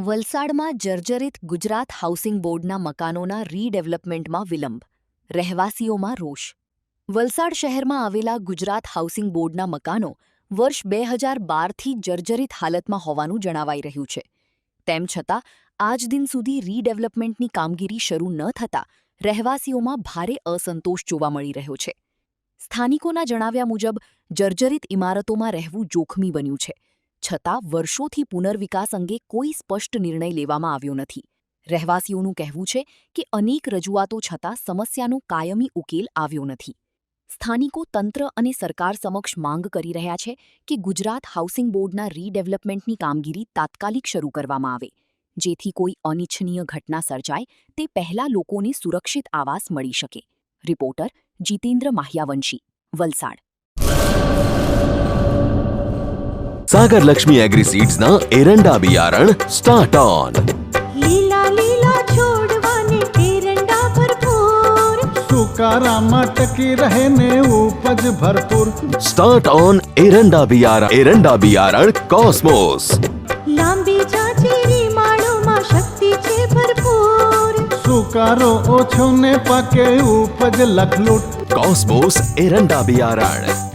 વલસાડમાં જર્જરિત ગુજરાત હાઉસિંગ બોર્ડના મકાનોના રીડેવલપમેન્ટમાં વિલંબ, રહેવાસીઓમાં રોષ. વલસાડ શહેરમાં આવેલા ગુજરાત હાઉસિંગ બોર્ડના મકાનો વર્ષ 2012થી જર્જરિત હાલતમાં હોવાનું જણાવાઈ રહ્યું છે. તેમ છતાં આજ દિન સુધી રીડેવલપમેન્ટની કામગીરી શરૂ ન થતાં રહેવાસીઓમાં ભારે અસંતોષ જોવા મળી રહ્યો છે. સ્થાનિકોના જણાવ્યા મુજબ જર્જરિત ઇમારતોમાં રહેવું જોખમી બન્યું છે. છતાં વર્ષોથી પુનર્વિકાસ અંગે કોઈ સ્પષ્ટ નિર્ણય લેવામાં આવ્યો નથી. રહેવાસીઓનું કહેવું છે કે અનેક રજૂઆતો છતાં સમસ્યાનો કાયમી ઉકેલ આવ્યો નથી. સ્થાનિકો તંત્ર અને સરકાર સમક્ષ માંગ કરી રહ્યા છે કે ગુજરાત હાઉસિંગ બોર્ડના રીડેવલપમેન્ટની કામગીરી તાત્કાલિક શરૂ કરવામાં આવે, જેથી કોઈ અનિચ્છનીય ઘટના સર્જાય તે પહેલાં લોકોને સુરક્ષિત આવાસ મળી શકે. રિપોર્ટર જીતેન્દ્ર માહ્યાવંશી, વલસાડ. सागर लक्ष्मी एग्री सीड्स ना एरंडा बियारण स्टार्ट ऑन. લીલા લીલા છોડવાને એરંડા ભરપૂર, સુકારામાં ટકી રહે ને ઉપજ ભરપૂર. स्टार्ट ऑन एरंडा बियारण कॉस्मोस. લાંબી જાચેરી માળોમાં શક્તિ છે ભરપૂર, સુકારો ઓછો ને પાકે ઉપજ લખલૂટ. कॉस्मोस एरंडा बियारण.